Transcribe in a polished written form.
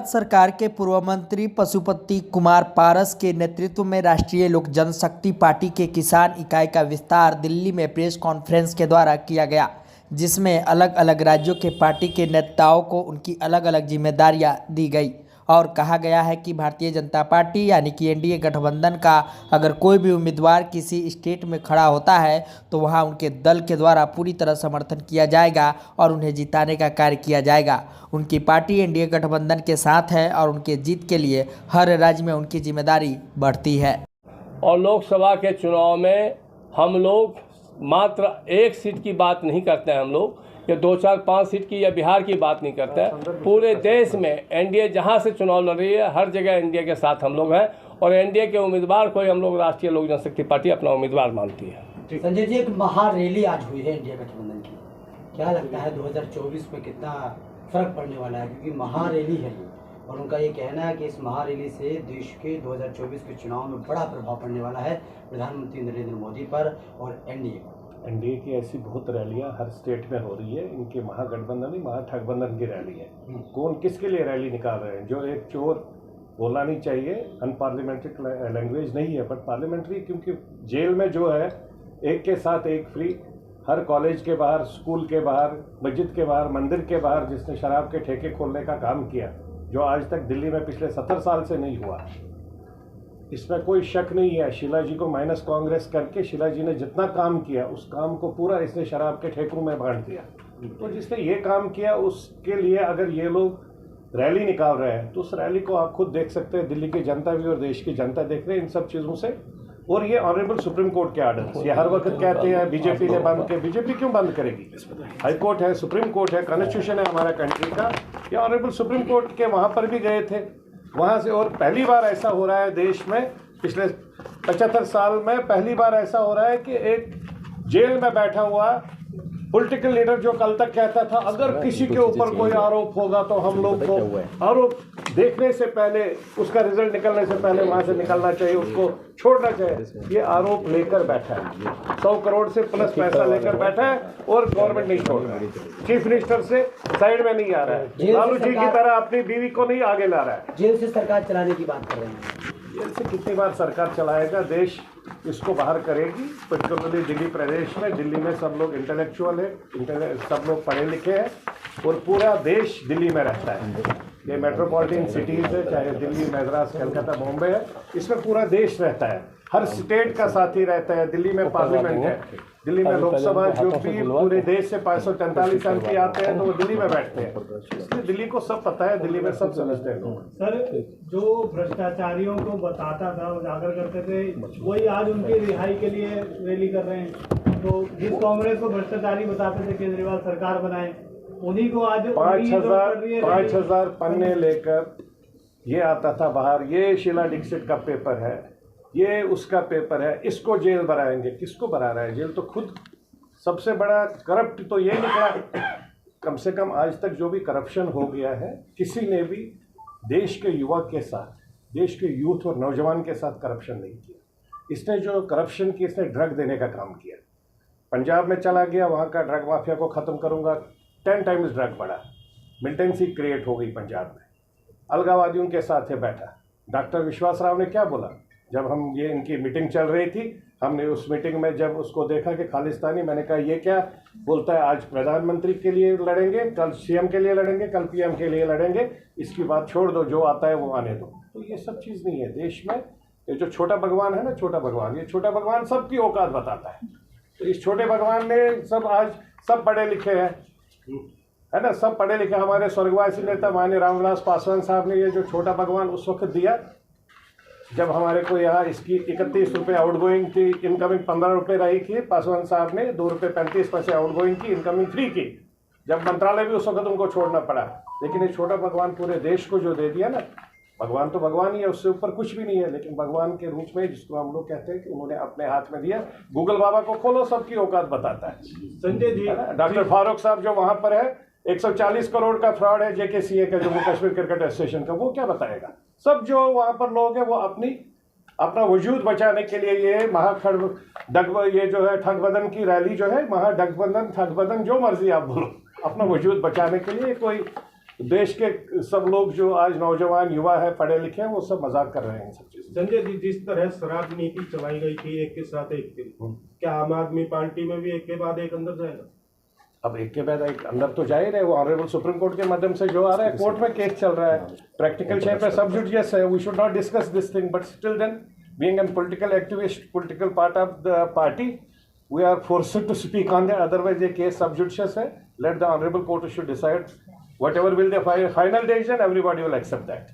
सरकार के पूर्व मंत्री पशुपति कुमार पारस के नेतृत्व में राष्ट्रीय लोक जनशक्ति पार्टी के किसान इकाई का विस्तार दिल्ली में प्रेस कॉन्फ्रेंस के द्वारा किया गया, जिसमें अलग अलग राज्यों के पार्टी के नेताओं को उनकी अलग अलग जिम्मेदारियां दी गई और कहा गया है कि भारतीय जनता पार्टी यानी कि एनडीए गठबंधन का अगर कोई भी उम्मीदवार किसी स्टेट में खड़ा होता है तो वहां उनके दल के द्वारा पूरी तरह समर्थन किया जाएगा और उन्हें जिताने का कार्य किया जाएगा। उनकी पार्टी एनडीए गठबंधन के साथ है और उनके जीत के लिए हर राज्य में उनकी जिम्मेदारी बढ़ती है। और लोकसभा के चुनाव में हम लोग मात्र एक सीट की बात नहीं करते हैं, हम लोग ये 2, 4, 5 सीट की या बिहार की बात नहीं करते हैं। पूरे देश में एनडीए जहां से चुनाव लड़ रही है हर जगह एनडीए के साथ हम लोग हैं और एनडीए के उम्मीदवार को हम लोग राष्ट्रीय लोक जनशक्ति पार्टी अपना उम्मीदवार मानती है। संजय जी, एक महारैली आज हुई है एनडीए गठबंधन की, क्या लगता है 2024 में कितना फर्क पड़ने वाला है? क्योंकि महारैली है ये और उनका ये कहना है कि इस महारैली से देश के 2024 के चुनाव में बड़ा प्रभाव पड़ने वाला है प्रधानमंत्री नरेंद्र मोदी पर और एनडीए पर। एनडीए की ऐसी बहुत रैलियां हर स्टेट में हो रही है। इनकी महागठबंधन ही महाठगबंधन की रैली है। कौन किसके लिए रैली निकाल रहे हैं? जो एक चोर बोलना नहीं चाहिए, अनपार्लियामेंट्री लैंग्वेज नहीं है बट पार्लियामेंट्री, क्योंकि जेल में जो है एक के साथ एक फ्री, हर कॉलेज के बाहर, स्कूल के बाहर, मस्जिद के बाहर, मंदिर के बाहर जिसने शराब के ठेके खोलने का काम किया, जो आज तक दिल्ली में पिछले 70 साल से नहीं हुआ, इसमें कोई शक नहीं है। शीला जी को माइनस कांग्रेस करके शीला जी ने जितना काम किया उस काम को पूरा इसने शराब के ठेकों में बांट दिया। तो जिसने ये काम किया उसके लिए अगर ये लोग रैली निकाल रहे हैं तो उस रैली को आप खुद देख सकते हैं, दिल्ली की जनता भी और देश की जनता देख रहे हैं इन सब चीज़ों से। और ये ऑनरेबल सुप्रीम कोर्ट के आर्डर, ये हर वक्त कहते हैं बीजेपी ने बंद किया। बीजेपी क्यों बंद करेगी? हाई कोर्ट है, सुप्रीम कोर्ट है, कॉन्स्टिट्यूशन है हमारा कंट्री का। ये ऑनरेबल सुप्रीम कोर्ट के वहाँ पर भी गए थे, वहाँ से। और पहली बार ऐसा हो रहा है देश में, पिछले 75 साल में पहली बार ऐसा हो रहा है कि एक जेल में बैठा हुआ पॉलिटिकल लीडर जो कल तक कहता था अगर किसी के ऊपर कोई आरोप होगा तो हम लोग को आरोप देखने से पहले, उसका रिजल्ट निकलने से पहले वहां से निकलना चाहिए, उसको छोड़ना चाहिए, ये आरोप लेकर बैठा है। 100 करोड़ से प्लस पैसा लेकर बैठा है और गवर्नमेंट नहीं छोड़ रहा है। चीफ मिनिस्टर से साइड में नहीं आ रहा है, लालू जी की तरह अपनी बीवी को नहीं आगे ला रहा है। जेल से सरकार चलाने की बात कर रहे हैं। जेल से कितनी बार सरकार चलाएगा? देश इसको बाहर करेगी, पर्टिकुलरली दिल्ली प्रदेश में। दिल्ली में सब लोग इंटेलेक्चुअल है, सब लोग पढ़े लिखे हैं और पूरा देश दिल्ली में रहता है। ये मेट्रोपॉलिटन सिटीज़ है, चाहे दिल्ली, मद्रास, कलकत्ता, बॉम्बे है, इसमें पूरा देश रहता है, हर स्टेट का साथी रहता है। दिल्ली में पार्लियामेंट है, दिल्ली में लोकसभा जो भी पूरे देश से 543 एमपी आते हैं तो वो दिल्ली में बैठते हैं, इसलिए दिल्ली को सब पता है, दिल्ली में सब समझते हैं लोग। सर, जो भ्रष्टाचारियों को बताता था, उजागर करते थे, वही आज उनकी रिहाई के लिए रैली कर रहे हैं। तो जिस कांग्रेस को भ्रष्टाचारी बताते थे केजरीवाल सरकार बनाए, उन्हीं को आज 5,000 पन्ने लेकर ये आता था बाहर, ये शीला दीक्षित का पेपर है, ये उसका पेपर है, इसको जेल बनाएंगे। किसको बना रहा है जेल? तो खुद सबसे बड़ा करप्ट तो ये निकला। कम से कम आज तक जो भी करप्शन हो गया है, किसी ने भी देश के युवा के साथ, देश के यूथ और नौजवान के साथ करप्शन नहीं किया। इसने जो करप्शन की, इसने ड्रग देने का काम किया। पंजाब में चला गया, वहाँ का ड्रग माफिया को ख़त्म करूँगा, 10 टाइम्स ड्रग बढ़ा, मिलिटेंसी क्रिएट हो गई पंजाब में, अलगावादियों के साथ है बैठा। डॉक्टर विश्वास राव ने क्या बोला जब हम ये इनकी मीटिंग चल रही थी? हमने उस मीटिंग में जब उसको देखा कि खालिस्तानी, मैंने कहा ये क्या बोलता है, आज प्रधानमंत्री के लिए लड़ेंगे, कल सीएम के लिए लड़ेंगे, कल पीएम के लिए लड़ेंगे, इसकी बात छोड़ दो, जो आता है वो आने दो। तो ये सब चीज़ नहीं है देश में। ये जो छोटा भगवान है ना, छोटा भगवान, ये छोटा भगवान सबकी औकात बताता है। तो इस छोटे भगवान ने सब आज सब पढ़े लिखे हैं, है ना, सब पढ़े लिखे। हमारे स्वर्गवासी नेता माननीय रामविलास पासवान साहब ने ये जो छोटा भगवान उस वक्त दिया जब हमारे को यहाँ इसकी 31 रुपये आउटगोइंग की, इनकमिंग 15 रुपये रही थी। पासवान साहब ने 2 रुपये 35 पैसे आउटगोइंग की, इनकमिंग फ्री की। जब मंत्रालय भी उस वक्त उनको छोड़ना पड़ा, लेकिन ये छोटा भगवान पूरे देश को जो दे दिया ना, भगवान तो भगवान ही है, उससे ऊपर कुछ भी नहीं है, लेकिन भगवान के रूप में जिसको हम लोग कहते हैं कि उन्होंने अपने हाथ में दिया। गूगल बाबा को खोलो, सबकी औकात बताता है। संजय जी, डॉक्टर फारूक साहब जो वहाँ पर है, 140 करोड़ का फ्रॉड है जेकेसीए का, जम्मू कश्मीर क्रिकेट एसोसिएशन का, वो क्या बताएगा? सब जो वहाँ पर लोग हैं वो अपना वजूद बचाने के लिए ये ये जो है ठगबदन की रैली जो है, महागठबंधन ठगबदन जो मर्जी आप बोलो, अपना वजूद बचाने के लिए कोई देश के सब लोग जो आज नौजवान युवा है, पढ़े लिखे हैं, वो सब मजाक कर रहे हैं इन सब चीज़ों। संजय जी, जिस तरह शराब नीति चलाई गई थी एक के साथ एक के, क्या आम आदमी पार्टी में भी एक के बाद एक अंदर जाएगा? अब एक के बाद एक अंदर तो जा ही रहे, वो ऑनरेबल सुप्रीम कोर्ट के माध्यम से जो आ रहा है, कोर्ट में केस चल रहा है, प्रैक्टिकल शेप पे सब जुडिशियस है, we should not discuss this thing, but still then being an political activist, political part of the party, we are forced to speak on that, otherwise ये case सब judicious है, let the honourable court should decide whatever will the final decision, everybody will accept that.